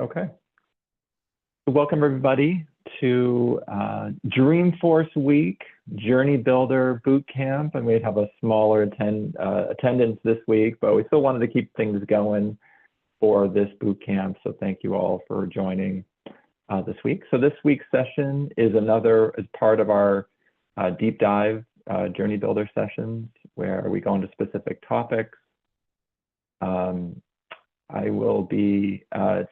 Okay. Welcome everybody to Dreamforce Week Journey Builder Bootcamp. And we have a smaller attendance this week, but we still wanted to keep things going for this bootcamp. So thank you all for joining this week. So this week's session is part of our deep dive Journey Builder sessions where we go into specific topics. I will be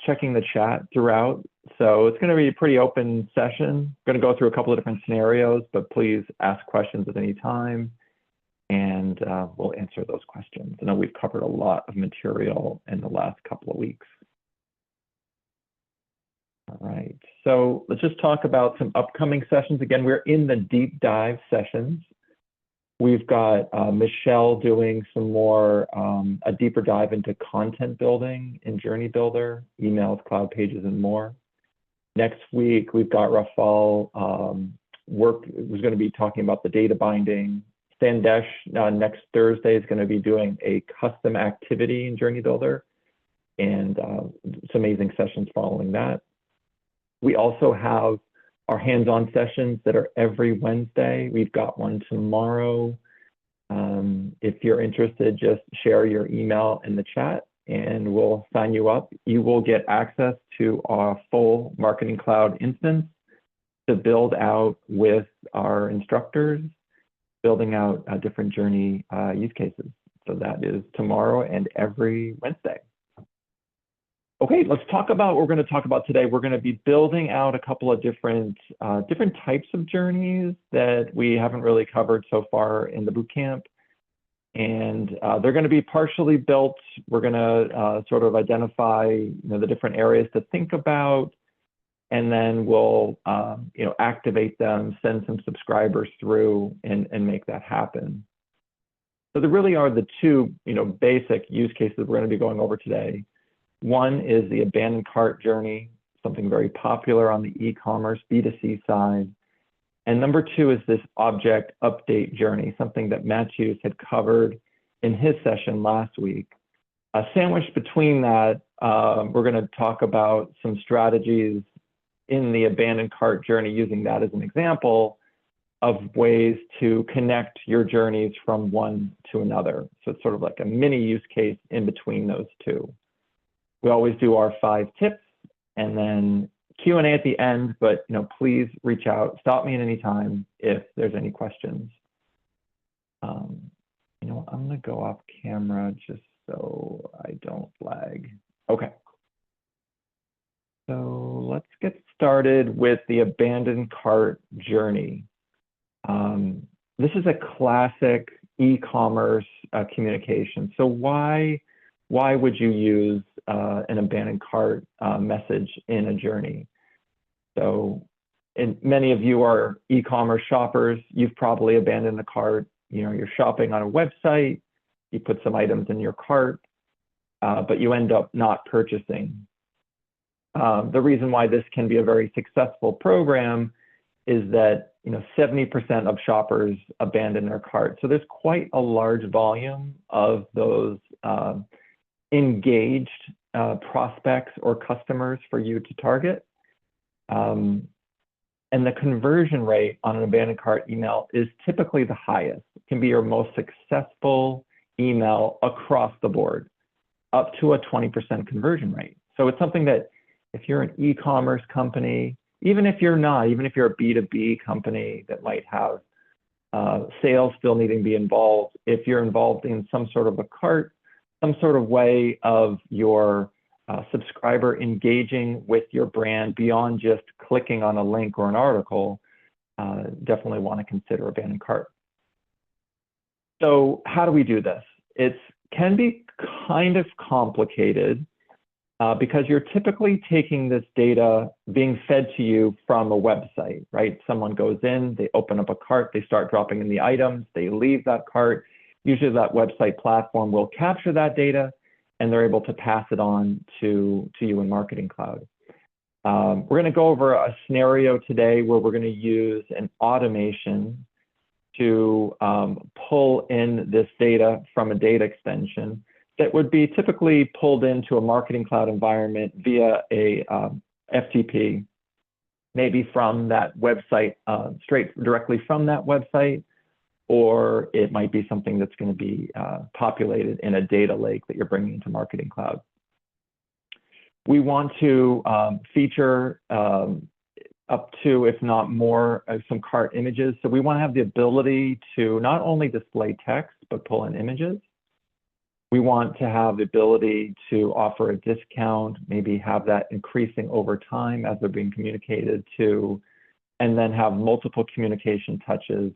checking the chat throughout. So it's going to be a pretty open session. I'm going to go through a couple of different scenarios, but please ask questions at any time and we'll answer those questions. I know we've covered a lot of material in the last couple of weeks. All right, so let's just talk about some upcoming sessions. Again, we're in the deep dive sessions. We've got Michelle doing some more, a deeper dive into content building in Journey Builder, emails, cloud pages, and more. Next week, we've got Rafal who's going to be talking about the data binding. Sandesh next Thursday is going to be doing a custom activity in Journey Builder and some amazing sessions following that. We also have our hands-on sessions that are every Wednesday. We've got one tomorrow. If you're interested, just share your email in the chat and we'll sign you up. You will get access to our full Marketing Cloud instance to build out with our instructors, building out different Journey use cases. So that is tomorrow and every Wednesday. Okay, let's talk about what we're going to talk about today. We're going to be building out a couple of different types of journeys that we haven't really covered so far in the bootcamp. And they're going to be partially built. We're going to sort of identify the different areas to think about, and then we'll activate them, send some subscribers through, and make that happen. So there really are the two basic use cases we're going to be going over today. One is the abandoned cart journey, something very popular on the e-commerce B2C side. And number two is this object update journey, something that Matthews had covered in his session last week. Sandwiched between that, we're going to talk about some strategies in the abandoned cart journey, using that as an example of ways to connect your journeys from one to another. So it's sort of like a mini use case in between those two. We always do our 5 tips and then Q&A at the end, but please reach out, stop me at any time if there's any questions. I'm gonna go off camera just so I don't lag. Okay. So let's get started with the abandoned cart journey. This is a classic e-commerce communication. So why would you use an abandoned cart message in a journey? So, and many of you are e-commerce shoppers. You've probably abandoned a cart. You're shopping on a website. You put some items in your cart, but you end up not purchasing. The reason why this can be a very successful program is that 70% of shoppers abandon their cart. So there's quite a large volume of those engaged prospects or customers for you to target. And the conversion rate on an abandoned cart email is typically the highest. It can be your most successful email across the board, up to a 20% conversion rate. So it's something that if you're an e-commerce company, even if you're not, even if you're a B2B company that might have sales still needing to be involved, if you're involved in some sort of a cart, some sort of way of your subscriber engaging with your brand beyond just clicking on a link or an article, definitely want to consider abandoned cart. So how do we do this? It can be kind of complicated because you're typically taking this data being fed to you from a website, right? Someone goes in, they open up a cart, they start dropping in the items, they leave that cart. Usually that website platform will capture that data and they're able to pass it on to you in Marketing Cloud. We're going to go over a scenario today where we're going to use an automation to pull in this data from a data extension. that would be typically pulled into a Marketing Cloud environment via a FTP, maybe from that website, straight directly from that website, or it might be something that's going to be populated in a data lake that you're bringing into Marketing Cloud. We want to feature up to, if not more, some cart images. So we want to have the ability to not only display text, but pull in images. We want to have the ability to offer a discount, maybe have that increasing over time as they're being communicated to, and then have multiple communication touches.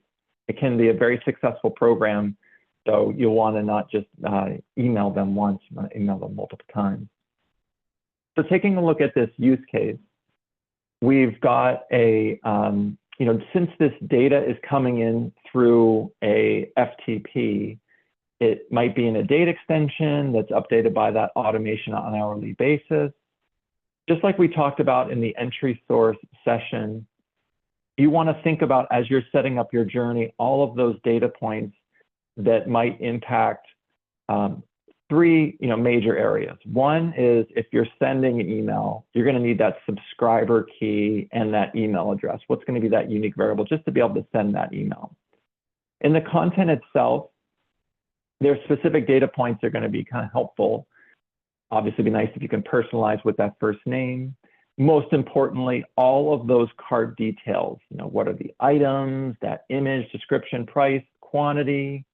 It can be a very successful program, so you'll want to not just email them once, email them multiple times. So taking a look at this use case, we've got a, since this data is coming in through a FTP, it might be in a data extension that's updated by that automation on an hourly basis. Just like we talked about in the entry source session, you want to think about, as you're setting up your journey, all of those data points that might impact three major areas. One is if you're sending an email, you're going to need that subscriber key and that email address. What's going to be that unique variable just to be able to send that email? In the content itself, there's specific data points that are going to be kind of helpful. Obviously, it'd be nice if you can personalize with that first name. Most importantly, all of those cart details, what are the items, that image, description, price, quantity.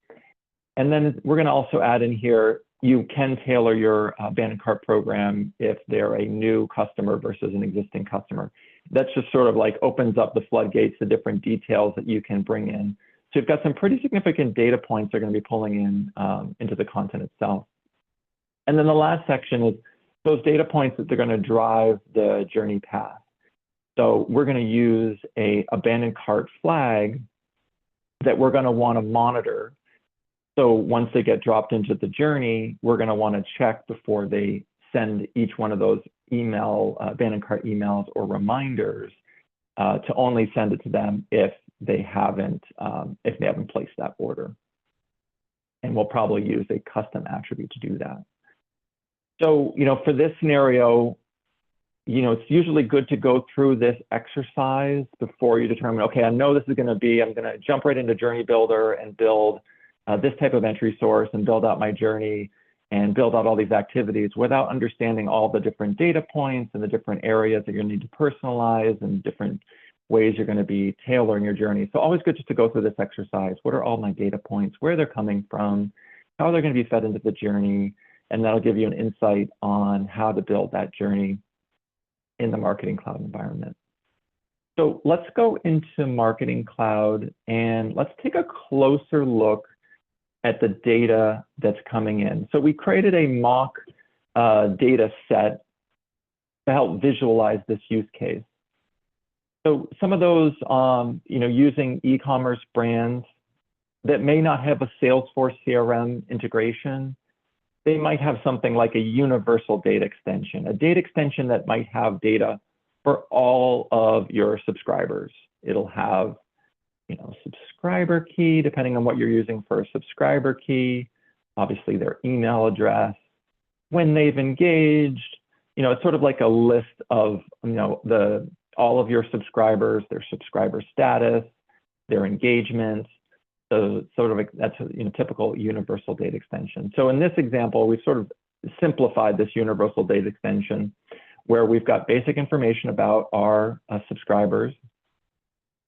And then we're going to also add in here, you can tailor your abandoned cart program if they're a new customer versus an existing customer. That's just sort of like opens up the floodgates to different details that you can bring in. So you've got some pretty significant data points they're going to be pulling in into the content itself. And then the last section is those data points that they're going to drive the journey path. So we're going to use a abandoned cart flag that we're going to want to monitor. So once they get dropped into the journey, we're going to want to check before they send each one of those abandoned cart emails or reminders to only send it to them if they haven't placed that order. And we'll probably use a custom attribute to do that. So, for this scenario, it's usually good to go through this exercise before you determine, okay, I know this is going to be, I'm going to jump right into Journey Builder and build this type of entry source and build out my journey and build out all these activities without understanding all the different data points and the different areas that you need to personalize and different ways you're going to be tailoring your journey. So always good just to go through this exercise. What are all my data points? Where they're coming from? How they're going to be fed into the journey? And that'll give you an insight on how to build that journey in the Marketing Cloud environment. So let's go into Marketing Cloud and let's take a closer look at the data that's coming in. So we created a mock data set to help visualize this use case. So some of those, using e-commerce brands that may not have a Salesforce CRM integration, they might have something like a universal data extension, a data extension that might have data for all of your subscribers. It'll have, subscriber key, depending on what you're using for a subscriber key, obviously their email address, when they've engaged, it's sort of like a list of, all of your subscribers, their subscriber status, their engagement. So sort of like that's a typical universal data extension. So in this example, we've sort of simplified this universal data extension where we've got basic information about our subscribers.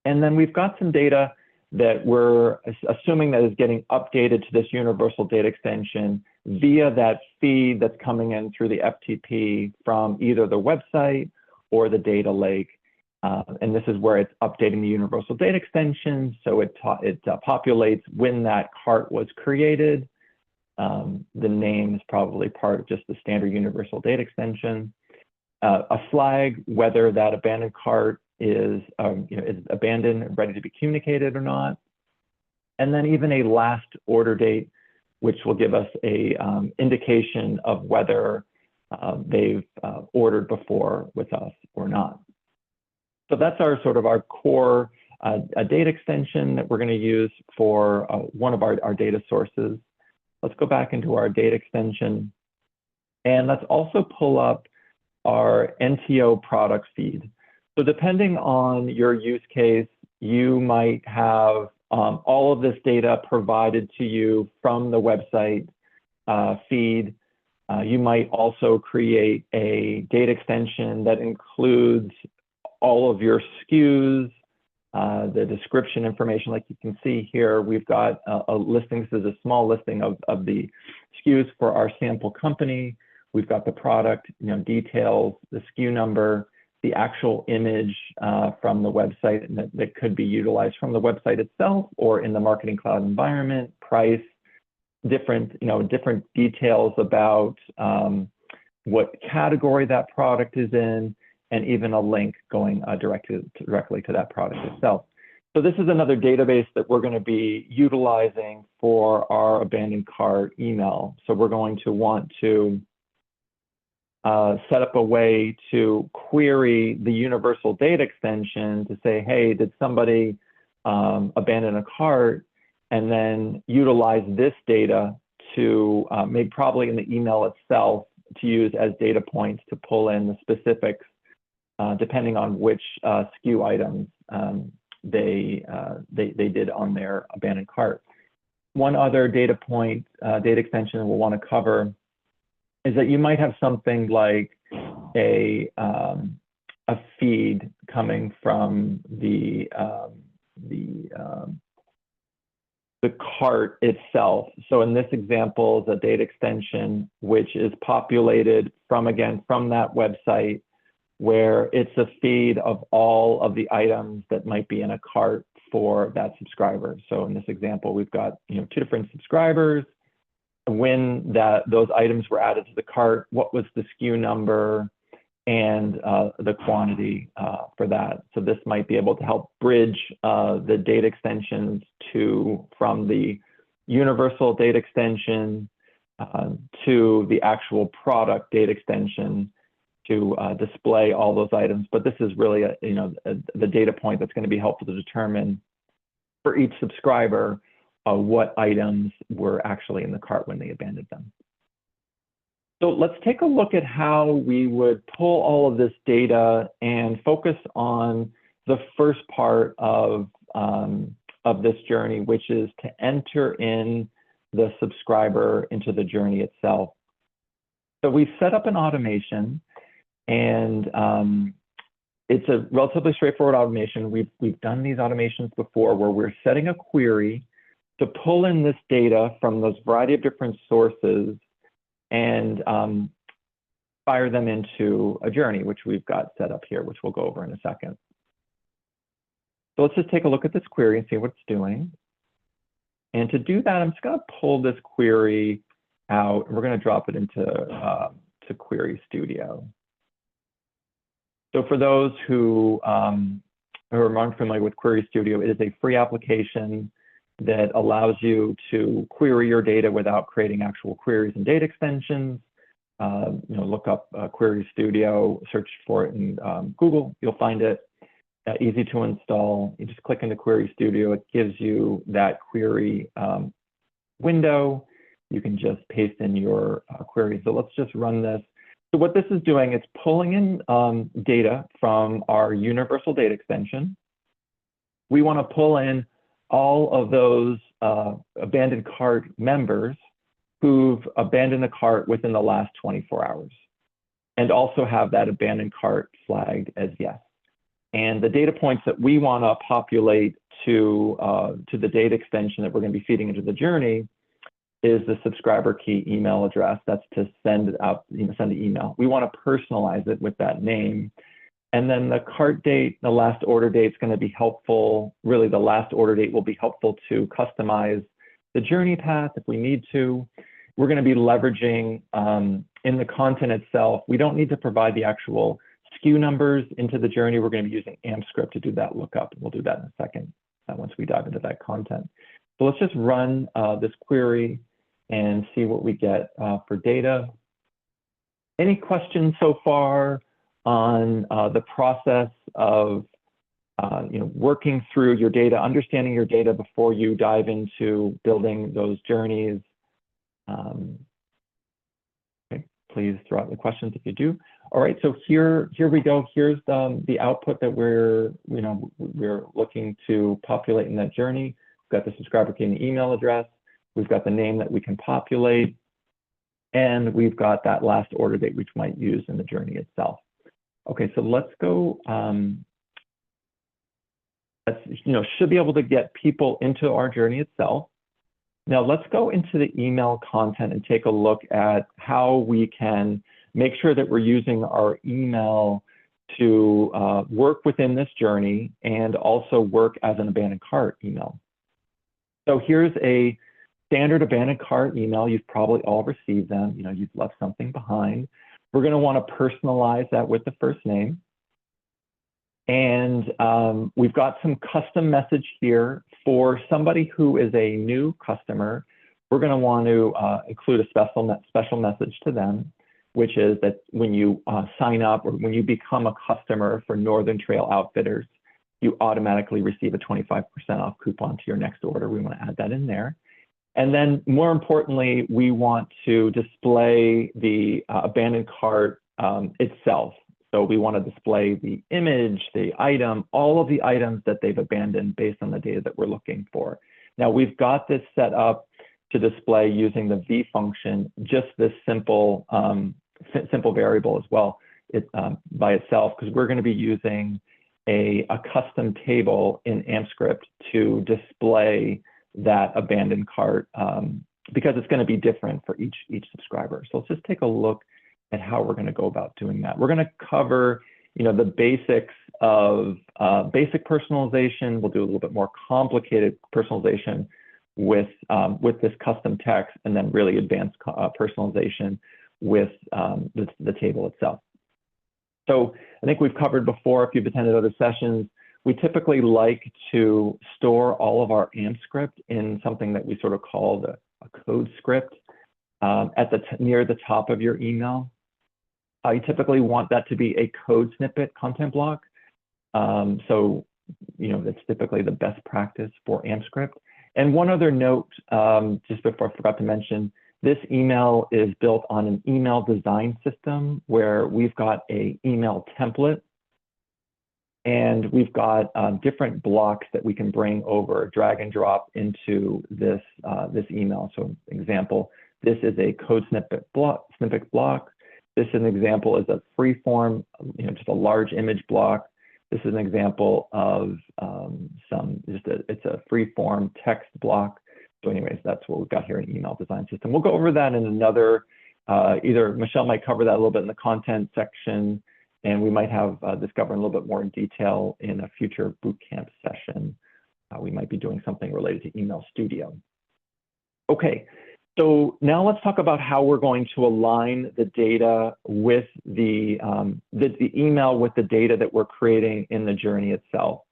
And then we've got some data that we're assuming that is getting updated to this universal data extension via that feed that's coming in through the FTP from either the website or the data lake. And this is where it's updating the universal data extension. So it populates when that cart was created. The name is probably part of just the standard universal data extension. A flag, whether that abandoned cart is abandoned and ready to be communicated or not. And then even a last order date, which will give us a indication of whether they've ordered before with us or not. So that's our core data extension that we're going to use for one of our data sources. Let's go back into our data extension, and let's also pull up our NTO product feed. So depending on your use case, you might have all of this data provided to you from the website feed. You might also create a data extension that includes all of your SKUs, the description information. Like you can see here, we've got a listing. This is a small listing of the SKUs for our sample company. We've got the product, details, the SKU number, the actual image from the website that could be utilized from the website itself or in the Marketing Cloud environment, price, different details about what category that product is in, and even a link going directly to that product itself. So this is another database that we're going to be utilizing for our abandoned cart email. So we're going to want to set up a way to query the universal data extension to say, hey, did somebody abandon a cart? And then utilize this data to maybe probably in the email itself to use as data points to pull in the specifics depending on which SKU items they did on their abandoned cart. One other data point, data extension we'll want to cover is that you might have something like a feed coming from the cart itself. So in this example, the data extension, which is populated from that website, where it's a feed of all of the items that might be in a cart for that subscriber. So in this example, we've got 2 different subscribers. When those items were added to the cart, what was the SKU number and the quantity for that. So this might be able to help bridge the data extensions from the universal data extension to the actual product data extension to display all those items. But this is really the data point that's going to be helpful to determine for each subscriber what items were actually in the cart when they abandoned them. So let's take a look at how we would pull all of this data and focus on the first part of this journey, which is to enter in the subscriber into the journey itself. So we've set up an automation, and it's a relatively straightforward automation. We've done these automations before where we're setting a query to pull in this data from those variety of different sources and fire them into a journey, which we've got set up here, which we'll go over in a second. So let's just take a look at this query and see what it's doing. And to do that, I'm just going to pull this query out, and we're going to drop it into to Query Studio. So for those who are unfamiliar with Query Studio, it is a free application that allows you to query your data without creating actual queries and data extensions. Look up Query Studio, search for it in Google, you'll find it. Easy to install. You just click into Query Studio. It gives you that query window. You can just paste in your query. So let's just run this. So what this is doing, it's pulling in data from our universal data extension. We want to pull in all of those abandoned cart members who've abandoned the cart within the last 24 hours, and also have that abandoned cart flagged as yes. And the data points that we want to populate to the data extension that we're going to be feeding into the journey is the subscriber key email address. That's to send out, send the email. We want to personalize it with that name. And then the cart date, the last order date is going to be helpful. Really, the last order date will be helpful to customize the journey path if we need to. We're going to be leveraging in the content itself. We don't need to provide the actual SKU numbers into the journey. We're going to be using AmpScript to do that lookup. We'll do that in a second once we dive into that content. So let's just run this query and see what we get for data. Any questions so far on the process of working through your data, understanding your data before you dive into building those journeys? please throw out the questions if you do. All right, so here we go. Here's the output that we're looking to populate in that journey. We've got the subscriber key and the email address. We've got the name that we can populate, and we've got that last order date which we might use in the journey itself. Okay, so let's go. Should be able to get people into our journey itself. Now let's go into the email content and take a look at how we can make sure that we're using our email to work within this journey and also work as an abandoned cart email. So here's a standard abandoned cart email. You've probably all received them. You've left something behind. We're going to want to personalize that with the first name. And we've got some custom message here for somebody who is a new customer. We're going to want to include a special message to them, which is that when you sign up or when you become a customer for Northern Trail Outfitters, you automatically receive a 25% off coupon to your next order. We want to add that in there. And then more importantly, we want to display the abandoned cart itself. So we want to display the image, the item, all of the items that they've abandoned based on the data that we're looking for. Now we've got this set up to display using the v function, just this simple variable as well by itself, because we're going to be using a custom table in AmpScript to display that abandoned cart because it's going to be different for each subscriber. So let's just take a look at how we're going to go about doing that. We're going to cover, the basics of basic personalization. We'll do a little bit more complicated personalization with this custom text, and then really advanced personalization with the table itself. So I think we've covered before, if you've attended other sessions, we typically like to store all of our AmpScript in something that we sort of call a code script near the top of your email. You typically want that to be a code snippet content block. So, that's typically the best practice for AmpScript. And one other note, just before I forgot to mention, this email is built on an email design system where we've got an email template, and we've got different blocks that we can bring over, drag and drop into this email. So, example, this is a code snippet block. This is an example is a free form, just a large image block. This is an example of it's a free form text block. So anyways, that's what we've got here in email design system. We'll go over that in another, either Michelle might cover that a little bit in the content section, and we might have discover a little bit more in detail in a future bootcamp session. We might be doing something related to Email Studio. Okay. So now let's talk about how we're going to align the data with the email with the data that we're creating in the journey itself.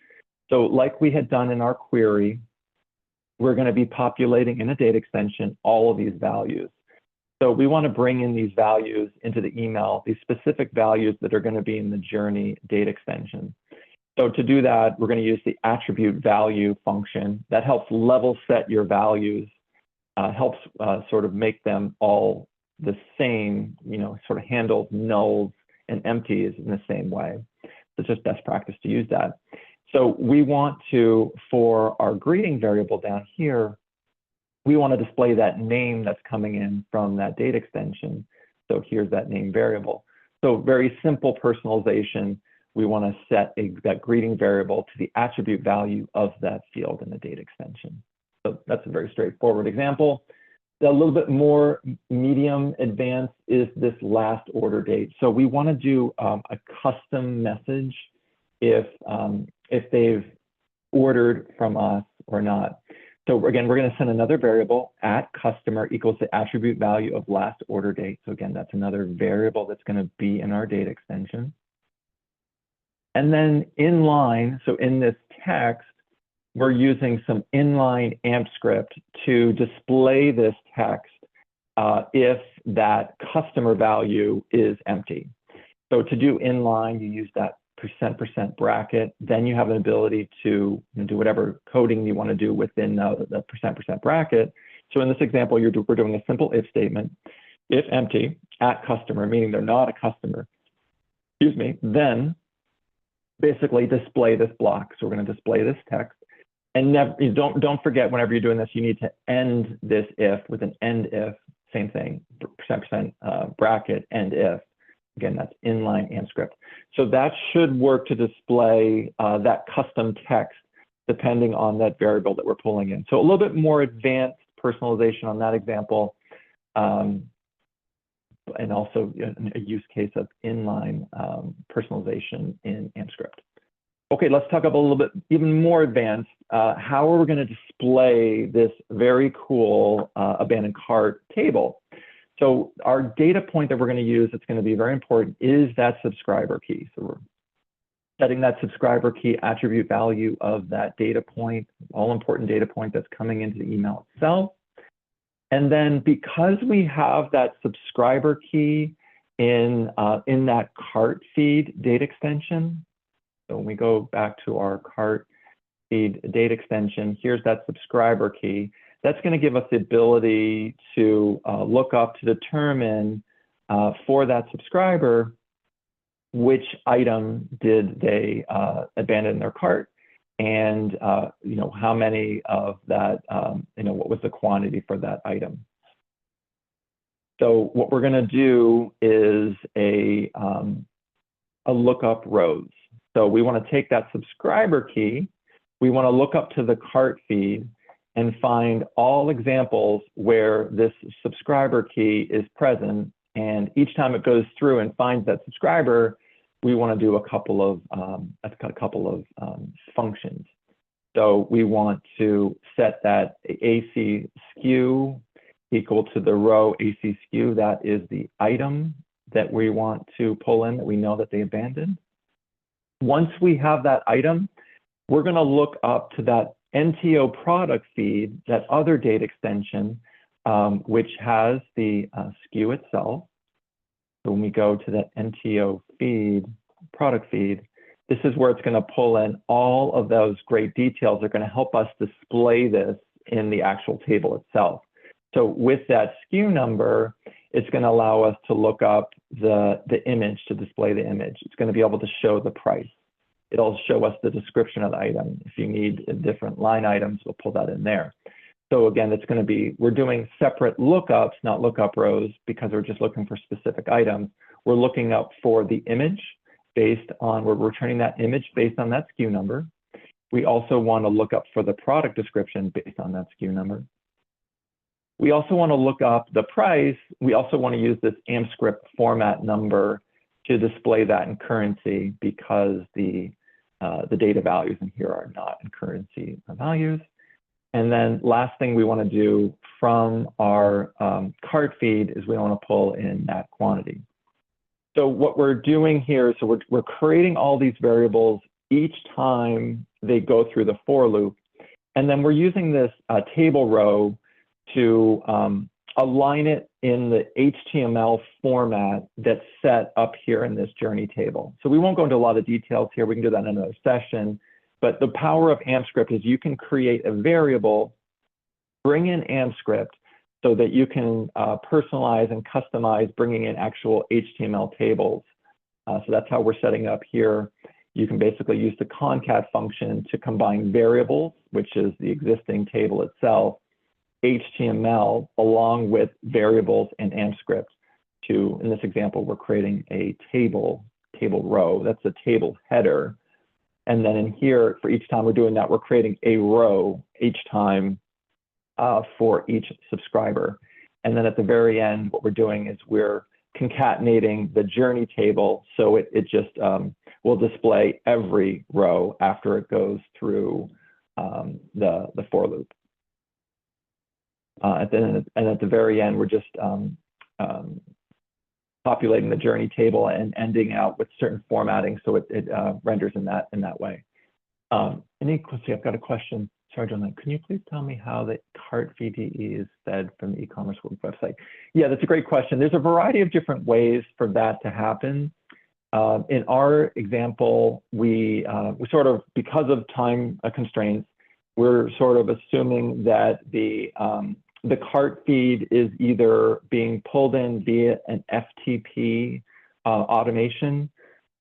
So like we had done in our query, we're going to be populating in a data extension all of these values. So we want to bring in these values into the email, these specific values that are going to be in the journey data extension. So to do that, we're going to use the attribute value function that helps level set your values. Helps sort of make them all the same, sort of handle nulls and empties in the same way. So it's just best practice to use that. So we want to, for our greeting variable down here, we want to display that name that's coming in from that data extension. So here's that name variable. So very simple personalization. We want to set that greeting variable to the attribute value of that field in the data extension. So that's a very straightforward example. A little bit more medium advanced is this last order date. So we want to do a custom message if they've ordered from us or not. So again, we're going to send another variable at customer equals the attribute value of last order date. So again, that's another variable that's going to be in our data extension. And then inline, so in this text, we're using some inline AmpScript to display this text if that customer value is empty. So to do inline, you use that %% bracket. Then you have an ability to do whatever coding you want to do within the %% bracket. So in this example, we're doing a simple if statement. if empty, at customer, meaning they're not a customer, excuse me, then basically display this block. So we're going to display this text. And never, don't forget, whenever you're doing this, you need to end this if with an end if, same thing, percent bracket, end if. Again, that's inline and script. So that should work to display that custom text depending on that variable that we're pulling in. So a little bit more advanced personalization on that example, and also a use case of inline personalization in AmpScript. Okay, let's talk about a little bit even more advanced. How are we going to display this very cool abandoned cart table? So our data point that we're going to use that's going to be very important is that subscriber key. So we're setting that subscriber key attribute value of that data point, all important data point that's coming into the email itself. And then because we have that subscriber key in that cart feed data extension, so when we go back to our cart feed data extension, here's that subscriber key. That's going to give us the ability to look up to determine for that subscriber which item did they abandon in their cart, and how many of that, what was the quantity for that item. So what we're going to do is a lookup rows. So we want to take that subscriber key, we want to look up to the cart feed and find all examples where this subscriber key is present. And each time it goes through and finds that subscriber, we want to do a couple of functions. So we want to set that AC SKU equal to the row AC SKU. That is the item that we want to pull in that we know that they abandoned. Once we have that item, we're going to look up to that NTO product feed, that other data extension, which has the SKU itself. So when we go to that NTO feed, product feed, this is where it's going to pull in all of those great details that are going to help us display this in the actual table itself. So with that SKU number, it's going to allow us to look up the image, to display the image. It's going to be able to show the price. It'll show us the description of the item. If you need different line items, we'll pull that in there. So again, it's going to be, we're doing separate lookups, not lookup rows, because we're just looking for specific items. We're looking up for the image based on, we're returning that image based on that SKU number. We also want to look up for the product description based on that SKU number. We also want to look up the price. We also want to use this AmpScript format number to display that in currency, because the data values in here are not in currency values. And then last thing we want to do from our cart feed is we want to pull in that quantity. So what we're doing here, so we're creating all these variables each time they go through the for loop. And then we're using this table row to align it in the HTML format that's set up here in this journey table. So we won't go into a lot of details here. We can do that in another session. But the power of AmpScript is you can create a variable, bring in AmpScript so that you can personalize and customize bringing in actual HTML tables. So that's how we're setting up here. You can basically use the concat function to combine variables, which is the existing table itself, HTML, along with variables and AmpScript to, in this example, we're creating a table row. That's a table header. And then in here, for each time we're doing that, we're creating a row each time for each subscriber. And then at the very end, what we're doing is we're concatenating the journey table. So it just will display every row after it goes through the for loop. And at the very end, we're just populating the journey table and ending out with certain formatting, so it renders in that way. I've got a question. Sorry, John, can you please tell me how the cart VDE is fed from the e-commerce website? Yeah, that's a great question. There's a variety of different ways for that to happen. In our example, we sort of, because of time constraints, we're sort of assuming that the the cart feed is either being pulled in via an FTP automation.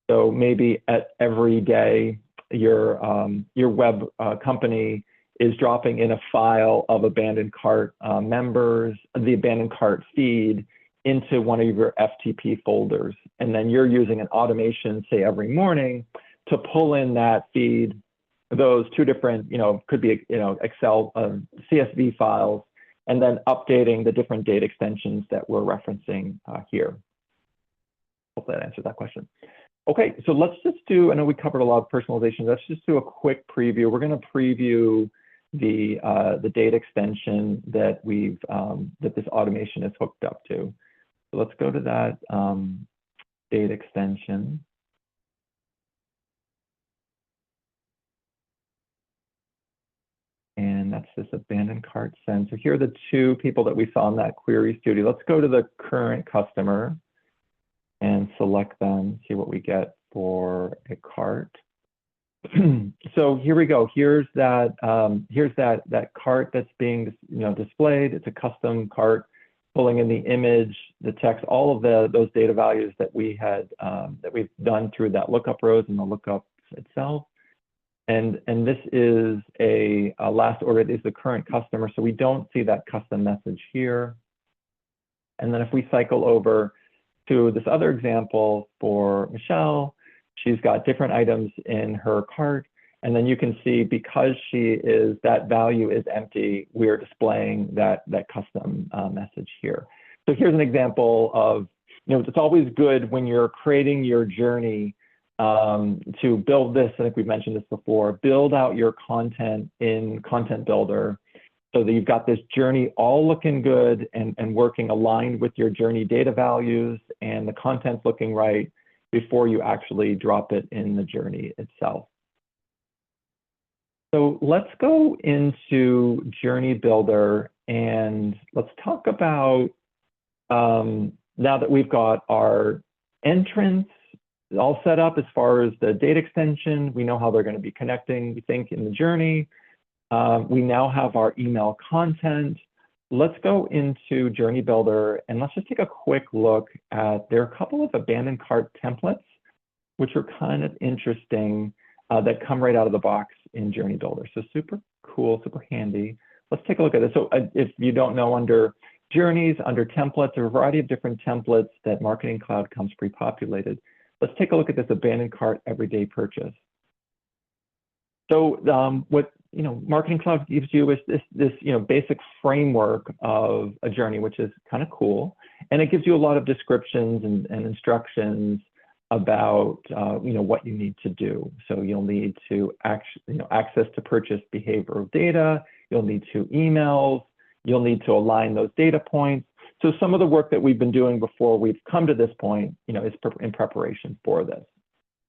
So maybe at every day, your web company is dropping in a file of abandoned cart members, the abandoned cart feed, into one of your FTP folders. And then you're using an automation, say every morning, to pull in that feed, those two different, could be, Excel, CSV files, and then updating the different data extensions that we're referencing here. Hopefully that answered that question. Okay, so let's just do, I know we covered a lot of personalization. Let's just do a quick preview. We're going to preview the data extension that that this automation is hooked up to. So let's go to that data extension. And that's this abandoned cart send. So here are the two people that we saw in that query studio. Let's go to the current customer and select them, see what we get for a cart. So here we go. Here's that cart that's being displayed. It's a custom cart, pulling in the image, the text, all of those data values that we had that we've done through that lookup rows and the lookup itself. And this is a last order. This is the current customer, so we don't see that custom message here. And then if we cycle over to this other example for Michelle, she's got different items in her cart. And then you can see, because that value is empty, we're displaying that custom message here. So here's an example of, it's always good when you're creating your journey to build this. I think we've mentioned this before, build out your content in Content Builder so that you've got this journey all looking good and working aligned with your journey data values and the content's looking right before you actually drop it in the journey itself. So let's go into Journey Builder and let's talk about, now that we've got our entrance all set up as far as the data extension, we know how they're going to be connecting, we think, in the journey. We now have our email content. Let's go into Journey Builder and let's just take a quick look at, there are a couple of abandoned cart templates, which are kind of interesting, that come right out of the box in Journey Builder. So super cool, super handy. Let's take a look at this. So if you don't know, under journeys, under templates, there are a variety of different templates that Marketing Cloud comes pre-populated. Let's take a look at this abandoned cart everyday purchase. So what Marketing Cloud gives you is this basic framework of a journey, which is kind of cool, and it gives you a lot of descriptions and instructions about what you need to do. So you'll need to access to purchase behavioral data. You'll need to emails. You'll need to align those data points. So some of the work that we've been doing before we've come to this point, is in preparation for this.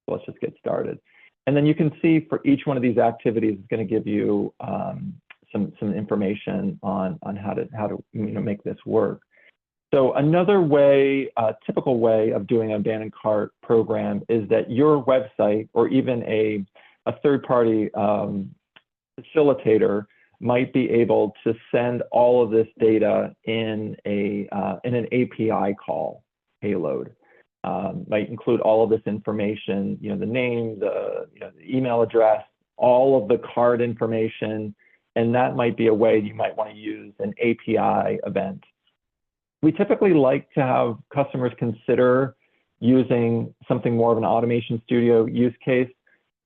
So let's just get started. And then you can see for each one of these activities, it's going to give you some information on how to make this work. So another way, a typical way of doing an abandoned cart program is that your website or even a third-party facilitator might be able to send all of this data in an API call payload. Might include all of this information, the name, the email address, all of the card information, and that might be a way you might want to use an API event. We typically like to have customers consider using something more of an Automation Studio use case,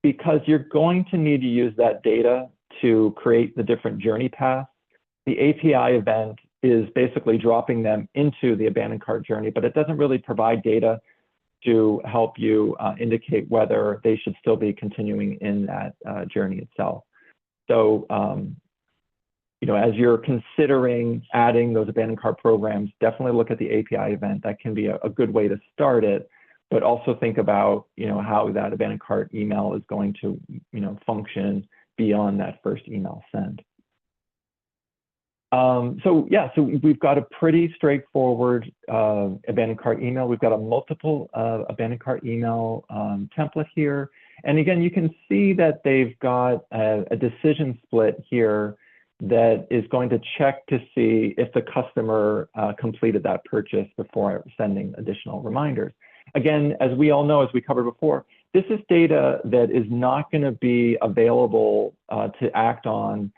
because you're going to need to use that data to create the different journey paths. The API event is basically dropping them into the abandoned cart journey, but it doesn't really provide data to help you indicate whether they should still be continuing in that journey itself. So, as you're considering adding those abandoned cart programs, definitely look at the API event. That can be a good way to start it, but also think about, how that abandoned cart email is going to, function beyond that first email send. So we've got a pretty straightforward abandoned cart email. We've got a multiple abandoned cart email template here. And again, you can see that they've got a decision split here that is going to check to see if the customer completed that purchase before sending additional reminders. Again, as we all know, as we covered before, this is data that is not going to be available to act on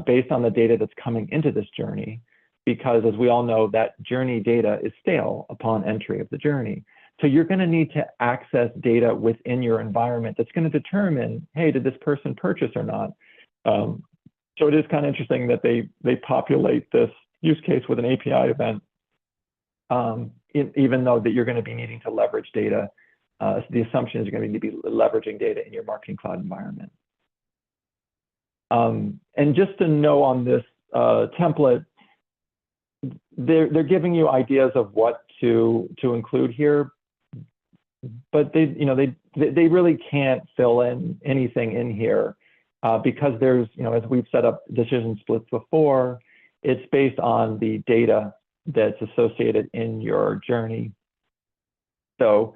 based on the data that's coming into this journey, because as we all know, that journey data is stale upon entry of the journey. So you're going to need to access data within your environment that's going to determine, hey, did this person purchase or not? So it is kind of interesting that they populate this use case with an API event, even though that you're going to be needing to leverage data. The assumption is you're going to be leveraging data in your Marketing Cloud environment. And just to know on this template, they're giving you ideas of what to include here, but they really can't fill in anything in here because there's, as we've set up decision splits before, it's based on the data that's associated in your journey. So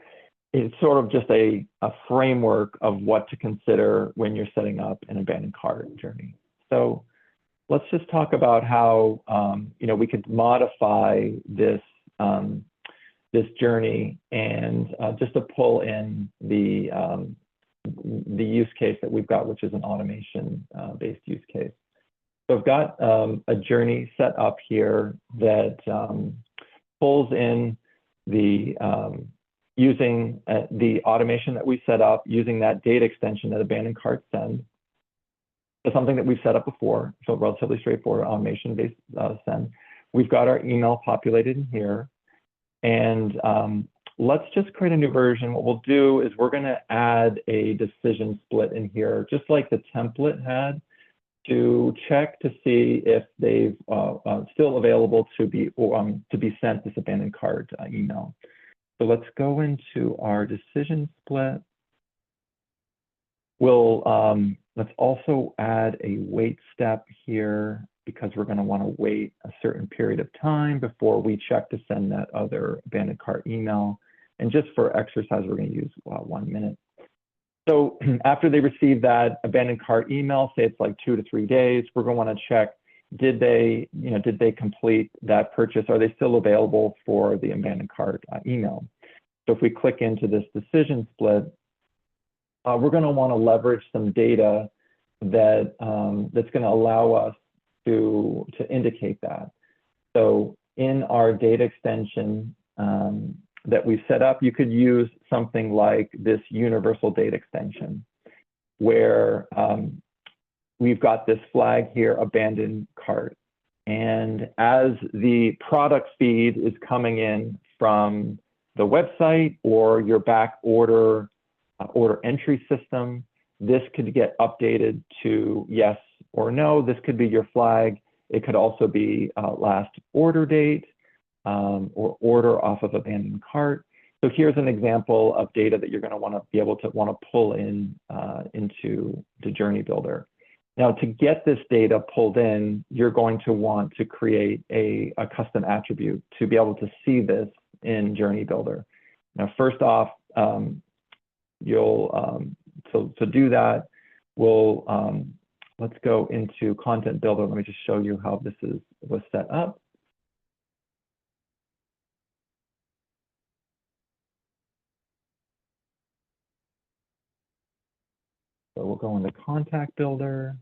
it's sort of just a framework of what to consider when you're setting up an abandoned cart journey. So let's just talk about how we could modify this this journey, and just to pull in the use case that we've got, which is an automation based use case. So I've got a journey set up here that pulls in the using the automation that we set up using that data extension that abandoned cart send. It's something that we've set up before, so relatively straightforward automation-based send. We've got our email populated in here, and let's just create a new version. What we'll do is we're going to add a decision split in here, just like the template had, to check to see if they've still available to be sent this abandoned cart email. So let's go into our decision split. We'll let's also add a wait step here, because we're going to want to wait a certain period of time before we check to send that other abandoned cart email. And just for exercise, we're going to use 1 minute. So after they receive that abandoned cart email, say it's like 2 to 3 days, we're going to want to check, did they complete that purchase? Are they still available for the abandoned cart email? So if we click into this decision split, we're going to want to leverage some data that that's going to allow us to indicate that. So in our data extension that we set up, you could use something like this universal data extension, where we've got this flag here, abandoned cart. And as the product feed is coming in from the website or your back order entry system, this could get updated to yes or no. This could be your flag. It could also be last order date or order off of abandoned cart. So here's an example of data that you're going to want to be able to pull in into the Journey Builder. Now, to get this data pulled in, you're going to want to create a custom attribute to be able to see this in Journey Builder. Now, first off, to do that, let's go into Content Builder. Let me just show you how this was set up. So we'll go into Contact Builder.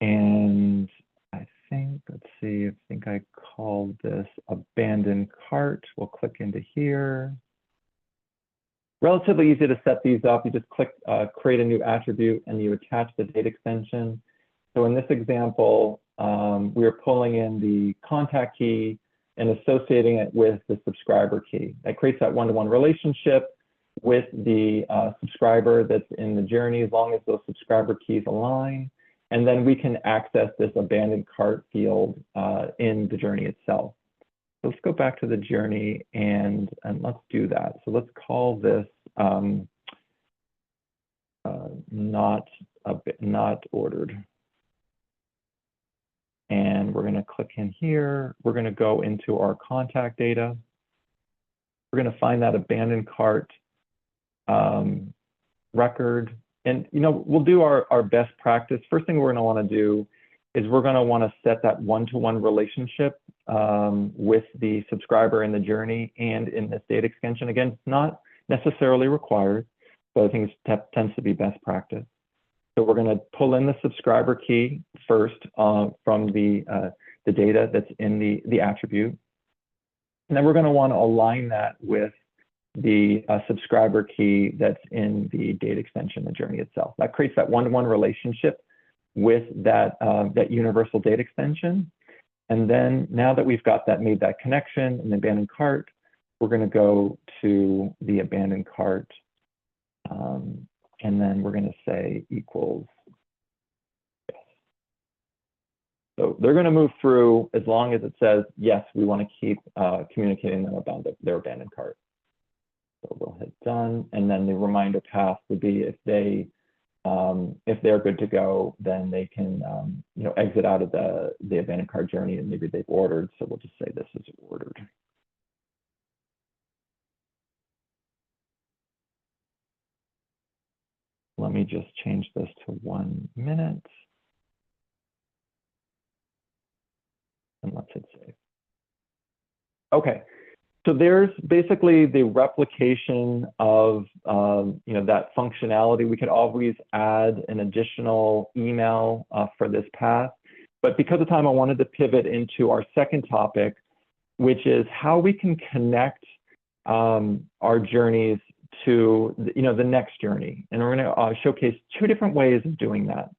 And I think I called this abandoned cart. We'll click into here. Relatively easy to set these up. You just click create a new attribute and you attach the data extension. So in this example, we are pulling in the contact key and associating it with the subscriber key. That creates that one-to-one relationship with the subscriber that's in the journey, as long as those subscriber keys align. And then we can access this abandoned cart field in the journey itself. So let's go back to the journey and let's do that. So let's call this not ordered. And we're going to click in here. We're going to go into our contact data. We're going to find that abandoned cart record. And we'll do our best practice. First thing we're going to want to do is we're going to want to set that one-to-one relationship with the subscriber in the journey and in this data extension. Again, it's not necessarily required, but I think it tends to be best practice. So we're going to pull in the subscriber key first from the data that's in the attribute. And then we're going to want to align that with the subscriber key that's in the data extension, the journey itself. That creates that one-to-one relationship with that, that universal data extension. And then now that we've got that, made that connection in the abandoned cart, we're going to go to the abandoned cart. And then we're going to say equals yes. So they're going to move through as long as it says, yes, we want to keep communicating them about their abandoned cart. So we'll hit done. And then the reminder path would be if they're good to go, then they can exit out of the abandoned cart journey, and maybe they've ordered. So we'll just say this is ordered. Let me just change this to 1 minute. And let's hit save. Okay, so there's basically the replication of that functionality. We could always add an additional email for this path. But because of time, I wanted to pivot into our second topic, which is how we can connect our journeys to the next journey. And we're going to showcase 2 different ways of doing that.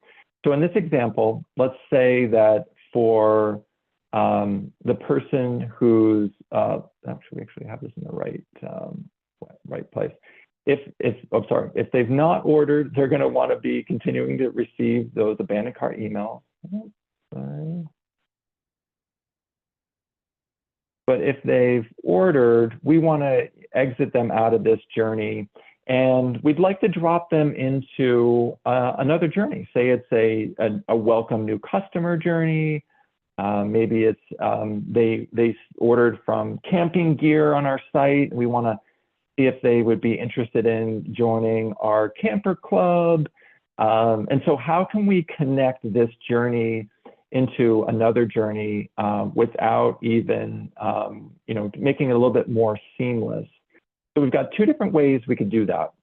So in this example, let's say that for the person who's we actually have this in the right place. If they've not ordered, they're going to want to be continuing to receive those abandoned cart emails. Sorry. But if they've ordered, we want to exit them out of this journey, and we'd like to drop them into another journey. Say it's a welcome new customer journey. Maybe it's they ordered from camping gear on our site. We want to see if they would be interested in joining our camper club. And so how can we connect this journey into another journey without even making it a little bit more seamless? So we've got 2 different ways we could do that.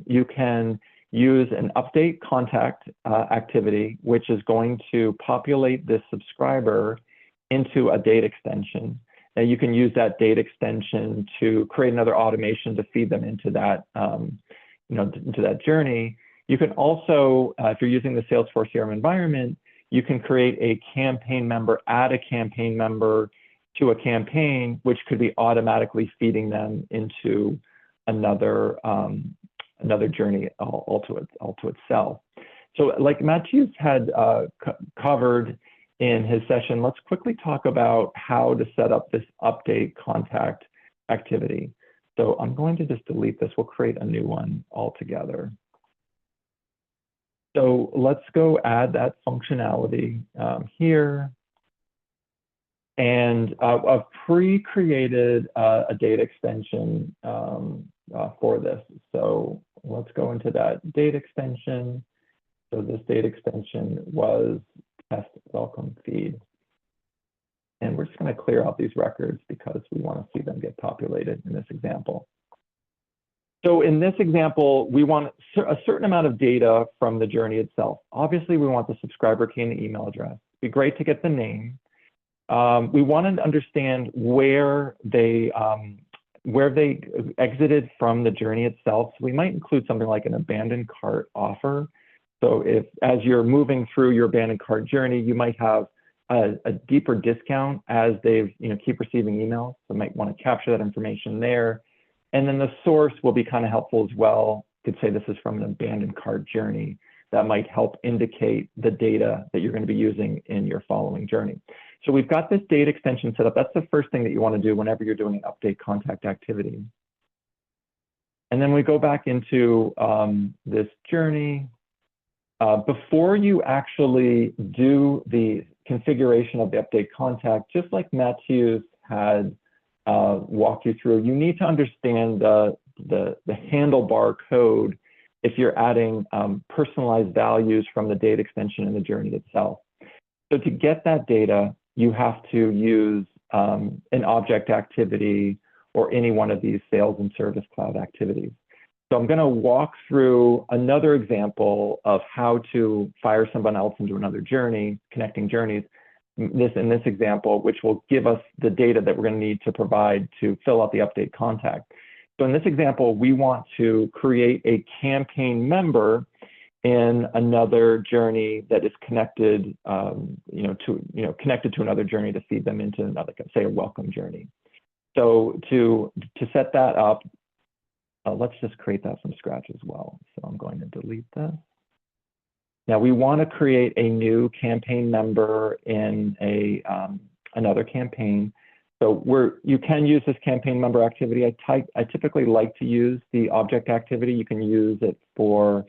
You can use an update contact activity, which is going to populate this subscriber into a data extension. And you can use that data extension to create another automation to feed them into that, into that journey. You can also, if you're using the Salesforce CRM environment, you can create a campaign member, add a campaign member to a campaign, which could be automatically feeding them into another journey all to itself. So like Matthews had covered in his session, let's quickly talk about how to set up this update contact activity. So I'm going to just delete this. We'll create a new one altogether. So let's go add that functionality here. And I've pre-created a data extension for this. So let's go into that data extension. So this data extension was test welcome feed. And we're just going to clear out these records because we want to see them get populated in this example. So in this example, we want a certain amount of data from the journey itself. Obviously, we want the subscriber key and the email address. It'd be great to get the name. We wanted to understand where they exited from the journey itself. So we might include something like an abandoned cart offer. So if, as you're moving through your abandoned cart journey, you might have a deeper discount as they've keep receiving emails. So you might want to capture that information there. And then the source will be kind of helpful as well. You could say this is from an abandoned cart journey. That might help indicate the data that you're going to be using in your following journey. So we've got this data extension set up. That's the first thing that you want to do whenever you're doing an update contact activity. And then we go back into this journey. Before you actually do the configuration of the update contact, just like Matthews had walked you through, you need to understand the handlebar code if you're adding personalized values from the data extension in the journey itself. So to get that data, you have to use an object activity or any one of these Sales and Service Cloud activities. So I'm going to walk through another example of how to fire someone else into another journey, connecting journeys, in this example, which will give us the data that we're going to need to provide to fill out the update contact. So in this example, we want to create a campaign member in another journey that is connected, connected to another journey to feed them into another, say, a welcome journey. So to set that up, let's just create that from scratch as well. So I'm going to delete this. Now we want to create a new campaign member in another campaign. So you can use this campaign member activity. I typically like to use the object activity. You can use it for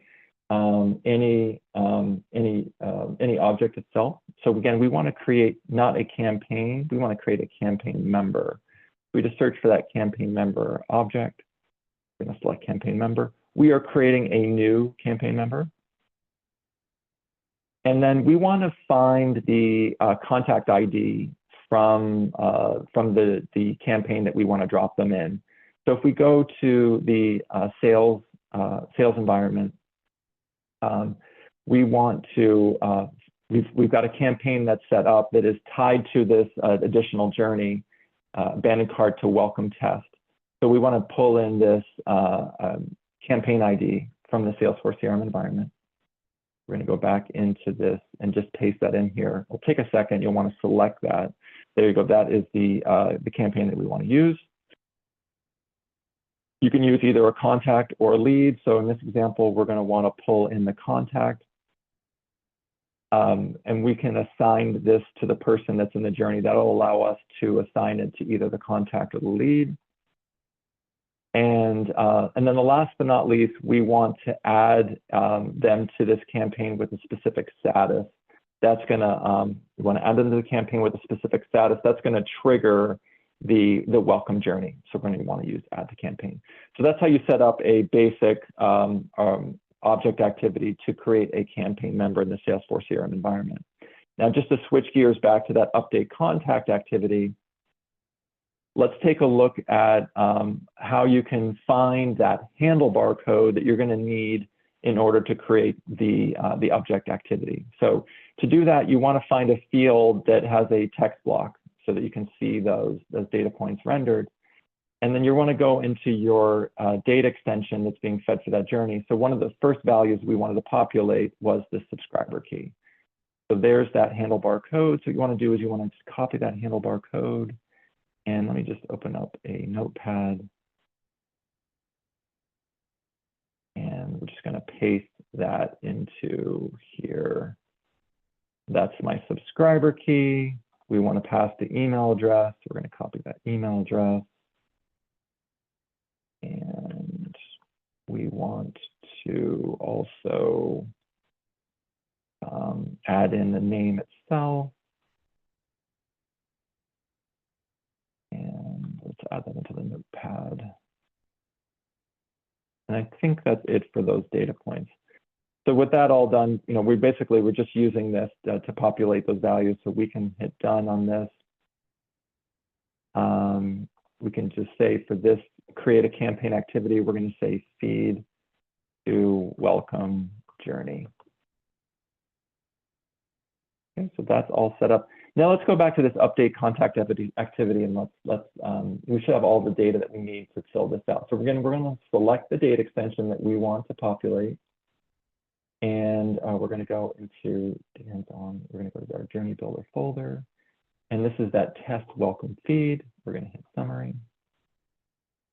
any object itself. So again, we want to create not a campaign. We want to create a campaign member. We just search for that campaign member object. We're going to select campaign member. We are creating a new campaign member. And then we want to find the contact ID from the campaign that we want to drop them in. So if we go to the sales environment, we want to, we've got a campaign that's set up that is tied to this additional journey, abandoned cart to welcome test. So we want to pull in this campaign ID from the Salesforce CRM environment. We're going to go back into this and just paste that in here. It'll take a second. You'll want to select that. There you go. That is the campaign that we want to use. You can use either a contact or a lead. So in this example, we're going to want to pull in the contact. And we can assign this to the person that's in the journey. That'll allow us to assign it to either the contact or the lead. And then the last but not least, we want to add them to this campaign with a specific status. That's going to, we want to add them to the campaign with a specific status. That's going to trigger the welcome journey. So we're going to want to use add to campaign. So that's how you set up a basic object activity to create a campaign member in the Salesforce CRM environment. Now, just to switch gears back to that update contact activity, let's take a look at how you can find that handlebar code that you're going to need in order to create the object activity. So to do that, you want to find a field that has a text block so that you can see those data points rendered. And then you want to go into your data extension that's being fed for that journey. So one of the first values we wanted to populate was the subscriber key. So there's that handlebar code. So what you want to do is you want to just copy that handlebar code. And let me just open up a notepad. And we're just going to paste that into here. That's my subscriber key. We want to pass the email address. We're going to copy that email address. And we want to also add in the name itself. And let's add that into the notepad. And I think that's it for those data points. So with that all done, we're just using this to populate those values. So we can hit done on this. We can just say for this, create a campaign activity, we're going to say feed to welcome journey. Okay, so that's all set up. Now let's go back to this update contact activity, and we should have all the data that we need to fill this out. So we're going to select the data extension that we want to populate, and we're going to go into we're going to go to our Journey Builder folder, and this is that test welcome feed. We're going to hit summary,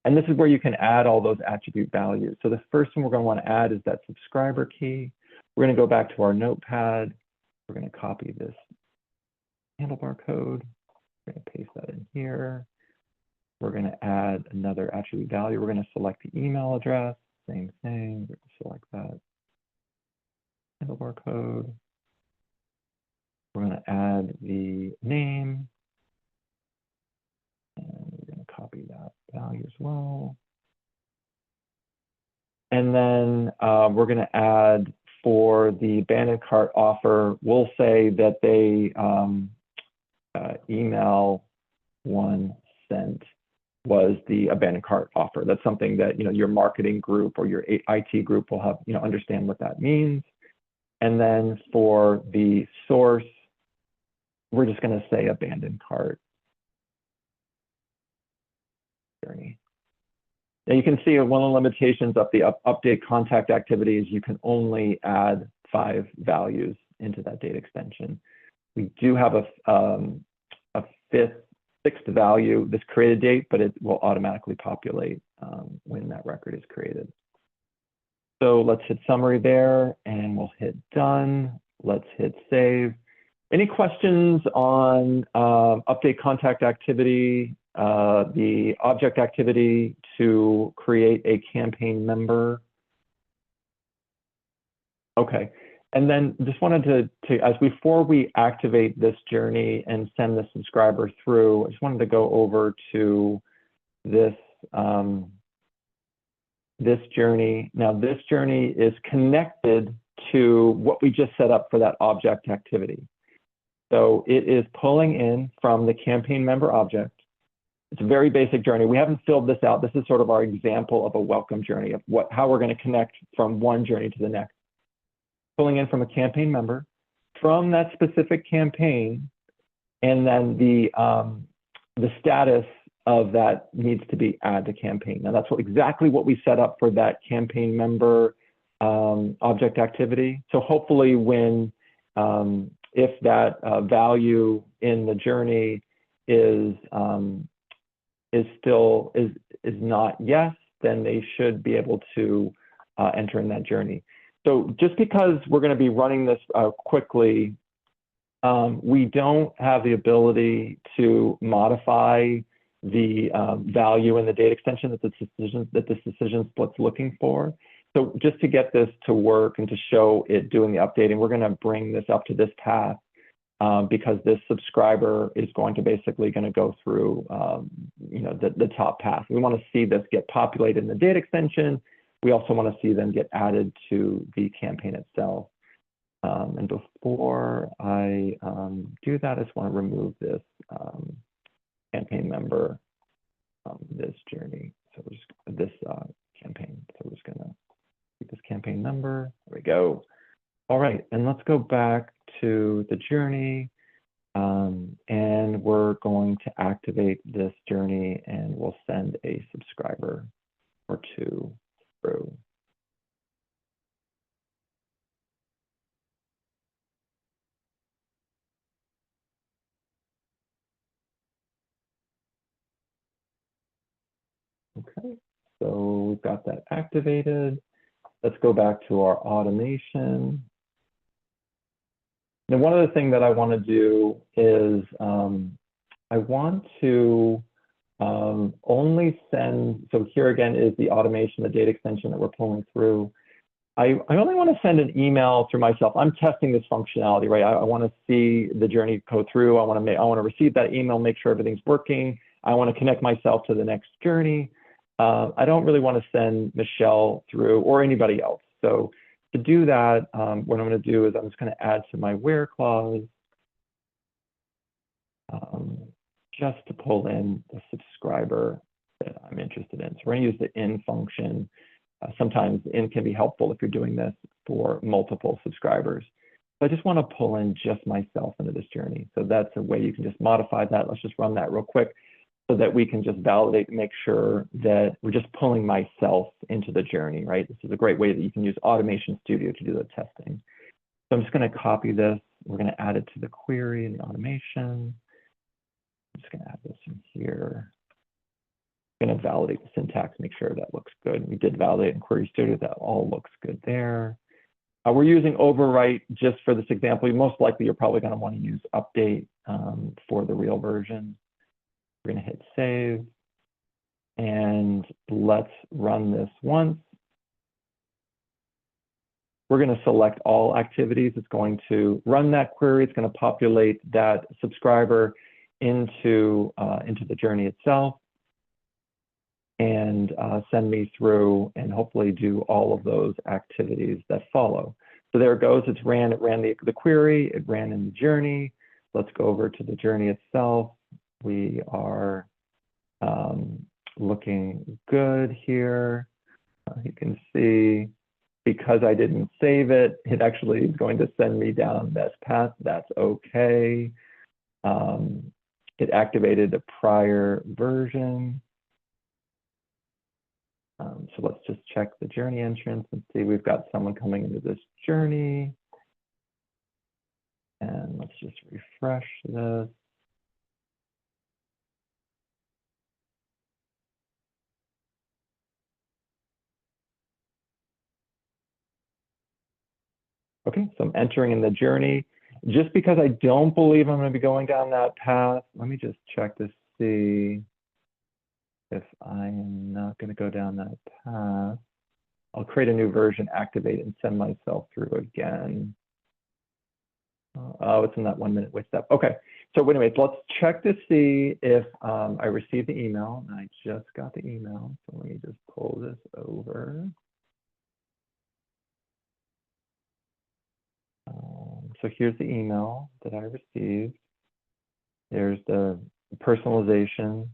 and this is where you can add all those attribute values. So the first one we're going to want to add is that subscriber key. We're going to go back to our notepad. We're going to copy this handlebar code. We're going to paste that in here. We're going to add another attribute value. We're going to select the email address. Same thing. We're going to select that handlebar code. We're going to add the name. And we're going to copy that value as well. And then we're going to add for the abandoned cart offer, we'll say that they email one sent was the abandoned cart offer. That's something that your marketing group or your IT group will have understand what that means. And then for the source, we're just going to say abandoned cart journey. Now you can see one of the limitations of the update contact activity is you can only add 5 values into that date extension. We do have a sixth value, this created date, but it will automatically populate when that record is created. So let's hit summary there and we'll hit done. Let's hit save. Any questions on update contact activity, the object activity to create a campaign member? Okay. And then just wanted to before we activate this journey and send the subscriber through, I just wanted to go over to this, this journey. Now this journey is connected to what we just set up for that object activity. So it is pulling in from the campaign member object. It's a very basic journey. We haven't filled this out. This is sort of our example of a welcome journey of how we're going to connect from one journey to the next. Pulling in from a campaign member, from that specific campaign, and then the status of that needs to be add to campaign. Now that's exactly what we set up for that campaign member object activity. So hopefully when, if that value in the journey is not yes, then they should be able to enter in that journey. So just because we're going to be running this quickly, we don't have the ability to modify the value in the date extension that this decision split's looking for. So just to get this to work and to show it doing the updating, we're going to bring this up to this path because this subscriber is going to basically going to go through the top path. We want to see this get populated in the date extension. We also want to see them get added to the campaign itself. And before I do that, I just want to remove this campaign member, this journey. So we're just this campaign. So we're just going to keep this campaign number. There we go. All right, and let's go back to the journey. And we're going to activate this journey and we'll send a subscriber or two through. Okay, so we've got that activated. Let's go back to our automation. Now, one other thing that I want to do is I want to only send, so here again is the automation, the data extension that we're pulling through. I only want to send an email through myself. I'm testing this functionality, right? I want to see the journey go through. I want to receive that email, make sure everything's working. I want to connect myself to the next journey. I don't really want to send Michelle through or anybody else. So to do that, what I'm going to do is I'm just going to add to my where clause just to pull in the subscriber that I'm interested in. So we're going to use the in function. Sometimes in can be helpful if you're doing this for multiple subscribers. So I just want to pull in just myself into this journey. So that's a way you can just modify that. Let's just run that real quick so that we can just validate and make sure that we're just pulling myself into the journey, right? This is a great way that you can use Automation Studio to do the testing. So I'm just going to copy this. We're going to add it to the query and the automation. I'm just going to add this in here. I'm going to validate the syntax, make sure that looks good. We did validate in Query Studio. That all looks good there. We're using overwrite just for this example. Most likely, you're probably going to want to use update for the real version. We're going to hit save. And let's run this once. We're going to select all activities. It's going to run that query. It's going to populate that subscriber into the journey itself. and send me through and hopefully do all of those activities that follow. So there it goes. It ran the query. It ran in the journey. Let's go over to the journey itself. We are looking good here. You can see, because I didn't save it, it actually is going to send me down this path. That's okay. It activated a prior version. So let's just check the journey entrance and see we've got someone coming into this journey. And let's just refresh this. Okay, so I'm entering in the journey. Just because I don't believe I'm going to be going down that path, let me just check to see if I am not going to go down that path. I'll create a new version, activate, and send myself through again. Oh, it's in that 1 minute wait step. Okay, so anyways, let's check to see if I received the email. I just got the email, so let me just pull this over. So here's the email that I received. There's the personalization.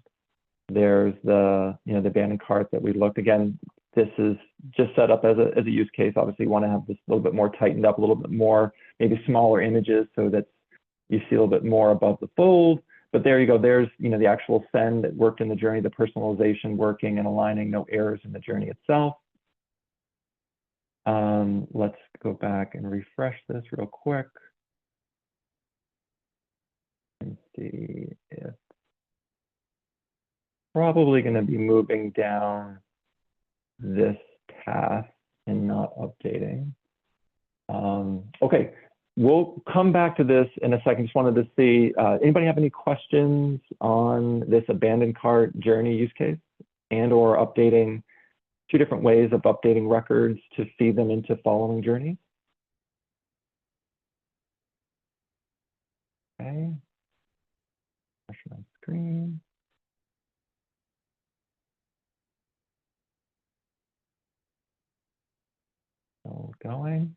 There's the the abandoned cart that we looked. Again, this is just set up as a use case. Obviously, you want to have this a little bit more tightened up, a little bit more, maybe smaller images so that you see a little bit more above the fold. But there you go. There's the actual send that worked in the journey, the personalization working and aligning, no errors in the journey itself. Let's go back and refresh this real quick and see if probably going to be moving down this path and not updating. Okay, we'll come back to this in a second. Just wanted to see, anybody have any questions on this abandoned cart journey use case and or updating, two different ways of updating records to feed them into following journeys? Okay, refresh my screen. Still going.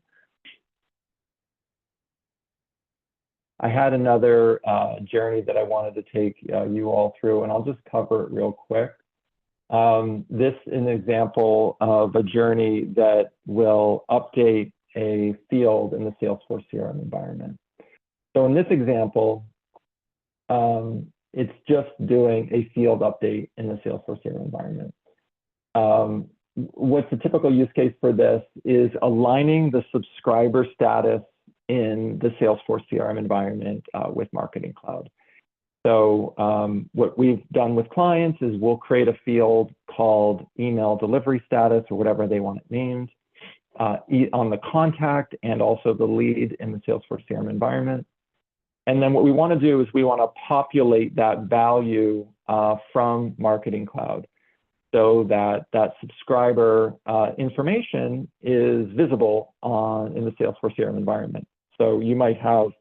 I had another journey that I wanted to take you all through, and I'll just cover it real quick. This is an example of a journey that will update a field in the Salesforce CRM environment. So in this example, it's just doing a field update in the Salesforce CRM environment. What's the typical use case for this is aligning the subscriber status in the Salesforce CRM environment with Marketing Cloud. So what we've done with clients is we'll create a field called email delivery status or whatever they want it named on the contact and also the lead in the Salesforce CRM environment. And then what we want to do is we want to populate that value from Marketing Cloud so that that subscriber information is visible in the Salesforce CRM environment. So you might have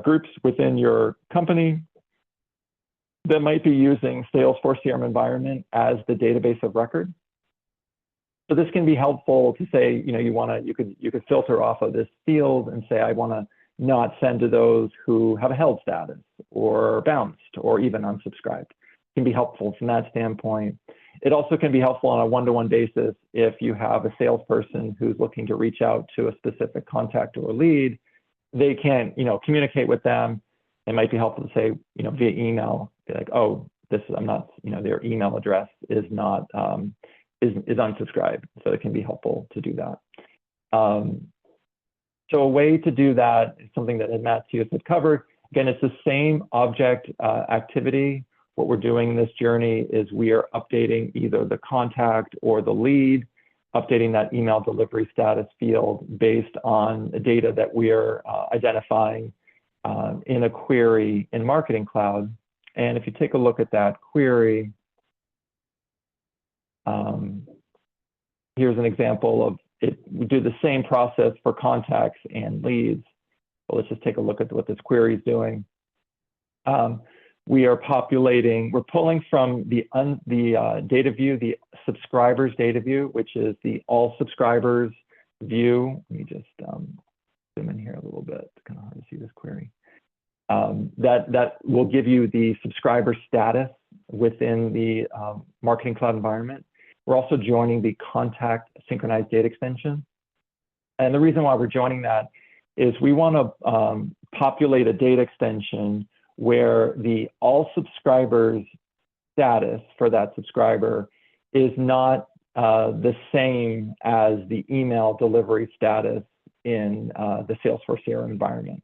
groups within your company that might be using Salesforce CRM environment as the database of record. So this can be helpful to say, you could filter off of this field and say, I want to not send to those who have a held status or bounced or even unsubscribed. It can be helpful from that standpoint. It also can be helpful on a one-to-one basis if you have a salesperson who's looking to reach out to a specific contact or lead. They can't, communicate with them. It might be helpful to say, via email, be like, oh, I'm not, their email address is not, is unsubscribed. So it can be helpful to do that. So a way to do that is something that Matthew had covered. Again, it's the same object activity. What we're doing in this journey is we are updating either the contact or the lead, updating that email delivery status field based on the data that we are identifying in a query in Marketing Cloud. And if you take a look at that query, here's an example of it. We do the same process for contacts and leads. But let's just take a look at what this query is doing. we are populating, we're pulling from the data view, the subscribers data view, which is the all subscribers view. Let me just zoom in here a little bit. It's kind of hard to see this query. That will give you the subscriber status within the Marketing Cloud environment. We're also joining the contact synchronized data extension. And the reason why we're joining that is we want to populate a data extension where the all subscribers status for that subscriber is not the same as the email delivery status in the Salesforce CRM environment.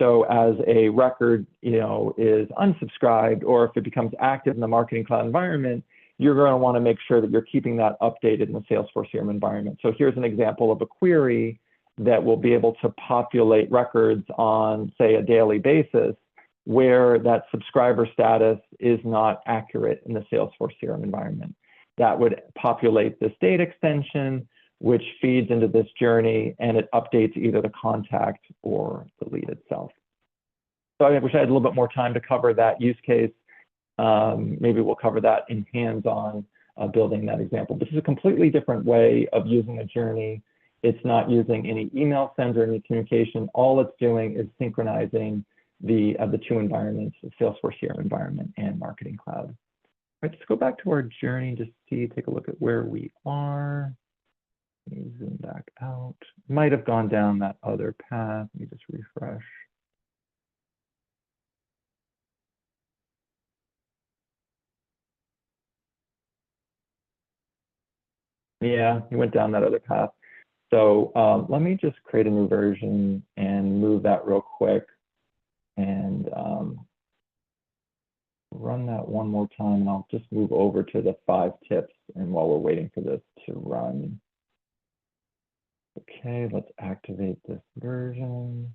So as a record, is unsubscribed, or if it becomes active in the Marketing Cloud environment, you're going to want to make sure that you're keeping that updated in the Salesforce CRM environment. So here's an example of a query that will be able to populate records on, say, a daily basis, where that subscriber status is not accurate in the Salesforce CRM environment. That would populate this data extension, which feeds into this journey, and it updates either the contact or the lead itself. So I wish I had a little bit more time to cover that use case. Maybe we'll cover that in hands-on building that example. This is a completely different way of using a journey. It's not using any email sends or any communication. All it's doing is synchronizing the two environments, the Salesforce CRM environment and Marketing Cloud. All right, let's go back to our journey to take a look at where we are. Let me zoom back out. Might have gone down that other path. Let me just refresh. Yeah, you went down that other path. So let me just create a new version and move that real quick and run that one more time. And I'll just move over to the 5 tips. And while we're waiting for this to run. Okay, let's activate this version.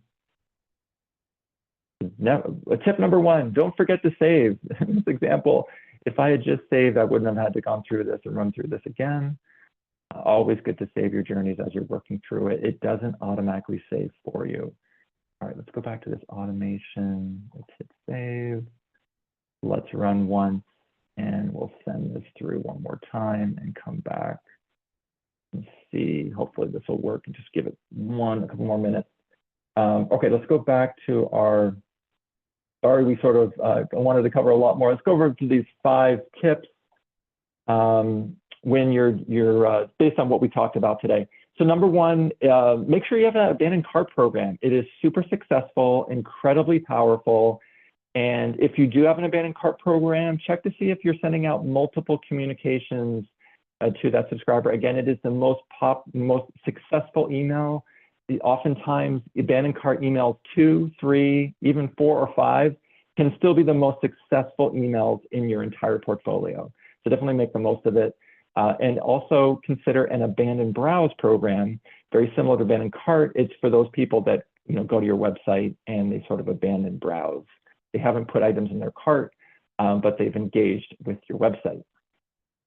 Now, tip number 1, don't forget to save. This example, if I had just saved, I wouldn't have had to go through this and run through this again. Always good to save your journeys as you're working through it. It doesn't automatically save for you. All right, let's go back to this automation. Let's hit save. Let's run once, and we'll send this through one more time and come back and see. Hopefully this will work, and just give it a couple more minutes. Okay, let's go back to our, sorry, we sort of wanted to cover a lot more. Let's go over to these 5 tips when you're based on what we talked about today. So number 1, make sure you have an abandoned cart program. It is super successful, incredibly powerful. And if you do have an abandoned cart program, check to see if you're sending out multiple communications to that subscriber. Again, it is the most successful email. Oftentimes, abandoned cart emails 2, 3, even 4 or 5 can still be the most successful emails in your entire portfolio. So definitely make the most of it. And also consider an abandoned browse program, very similar to abandoned cart. It's for those people that go to your website and they sort of abandon browse. They haven't put items in their cart, but they've engaged with your website.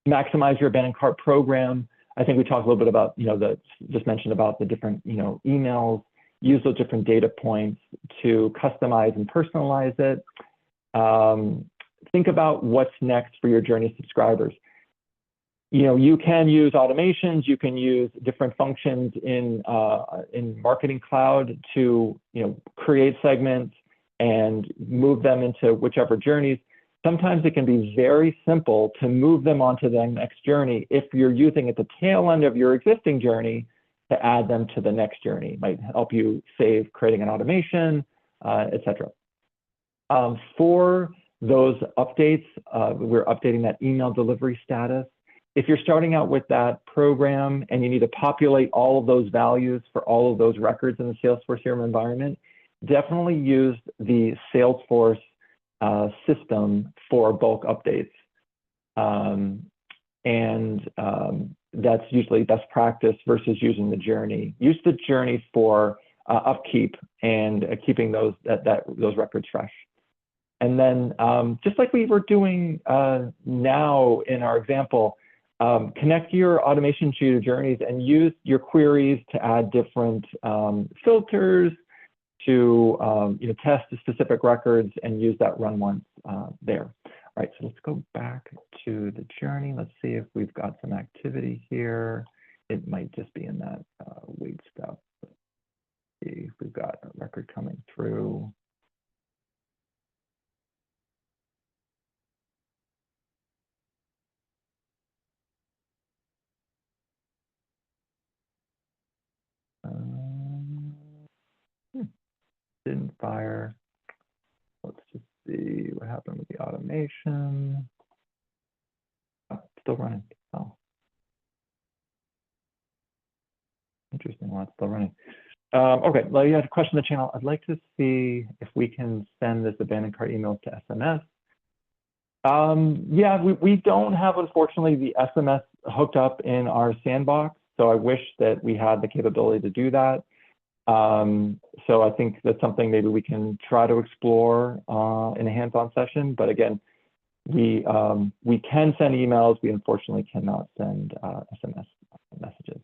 Maximize your abandoned cart program. I think we talked a little bit about, just mentioned about the different, emails. Use those different data points to customize and personalize it. Think about what's next for your journey subscribers. You can use automations. You can use different functions in Marketing Cloud to, create segments and move them into whichever journeys. Sometimes it can be very simple to move them onto the next journey if you're using at the tail end of your existing journey to add them to the next journey. It might help you save creating an automation, etc. For those updates, we're updating that email delivery status. If you're starting out with that program and you need to populate all of those values for all of those records in the Salesforce CRM environment, definitely use the Salesforce system for bulk updates. That's usually best practice versus using the journey. Use the journey for upkeep and keeping those records fresh. And then just like we were doing now in our example, connect your automation to your journeys and use your queries to add different filters, to test the specific records and use that run once there. All right, so let's go back to the journey. Let's see if we've got some activity here. It might just be in that wait step. Let's see if we've got a record coming through. Didn't fire. Let's just see what happened with the automation. Oh, it's still running. Oh, interesting. Well, it's still running. Okay, well, you had a question in the channel. I'd like to see if we can send this abandoned cart email to SMS. Yeah, we don't have, unfortunately, the SMS hooked up in our sandbox. So I wish that we had the capability to do that. So I think that's something maybe we can try to explore in a hands-on session. But again, we can send emails. We unfortunately cannot send SMS messages.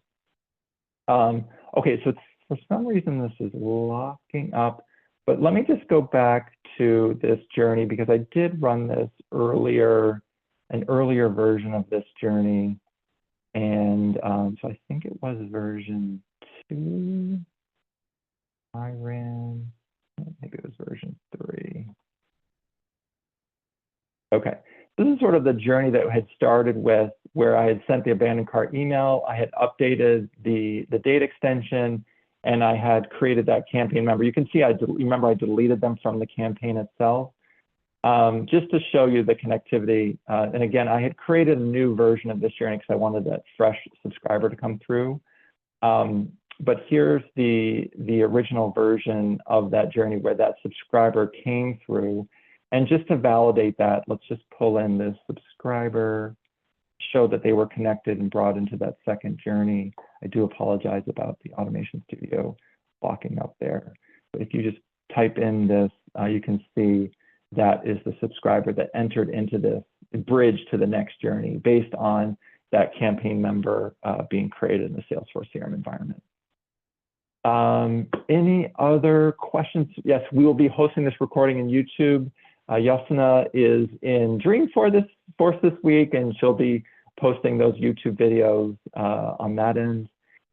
Okay, so for some reason this is locking up. But let me just go back to this journey because I did run this earlier, an earlier version of this journey. And so I think it was version 2. I ran, maybe it was version 3. Okay, this is sort of the journey that I had started with where I had sent the abandoned cart email. I had updated the date extension and I had created that campaign member. You can see, remember I deleted them from the campaign itself. Just to show you the connectivity. And again, I had created a new version of this journey because I wanted that fresh subscriber to come through. But here's the original version of that journey where that subscriber came through. And just to validate that, let's just pull in this subscriber, show that they were connected and brought into that second journey. I do apologize about the Automation Studio locking up there. But if you just type in this, you can see that is the subscriber that entered into this bridge to the next journey based on that campaign member being created in the Salesforce CRM environment. Any other questions? Yes, we will be hosting this recording in YouTube. Yasna is in Dreamforce this week, and she'll be posting those YouTube videos on that end.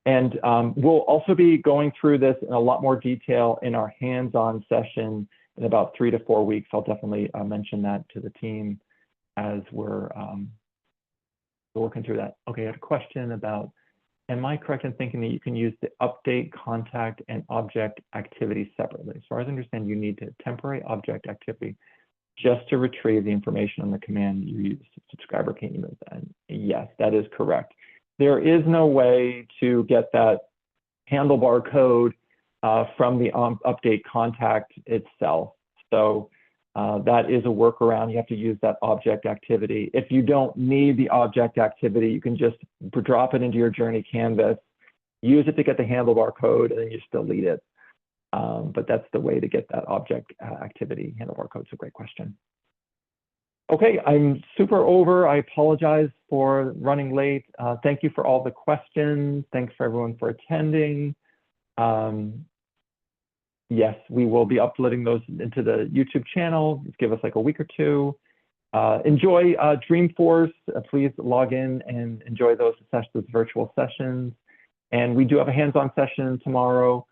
And we'll also be going through this in a lot more detail in our hands-on session in about 3 to 4 weeks. I'll definitely mention that to the team as we're working through that. Okay, I had a question about, am I correct in thinking that you can use the update, contact, and object activity separately? As far as I understand, you need a temporary object activity just to retrieve the information on the command you use. Subscriber can't use that. Yes, that is correct. There is no way to get that handlebar code from the update contact itself. So that is a workaround. You have to use that object activity. If you don't need the object activity, you can just drop it into your journey canvas, use it to get the handlebar code, and then you just delete it. But that's the way to get that object activity handlebar code. It's a great question. Okay, I'm super over. I apologize for running late. Thank you for all the questions. Thanks for everyone for attending. Yes, we will be uploading those into the YouTube channel. Just give us like a week or two. Enjoy Dreamforce. Please log in and enjoy those virtual sessions. And we do have a hands-on session tomorrow.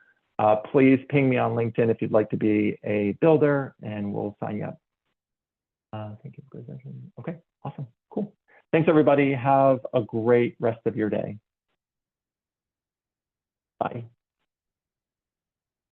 Please ping me on LinkedIn if you'd like to be a builder, and we'll sign you up. Thank you. Okay, awesome, cool. Thanks, everybody. Have a great rest of your day. Bye.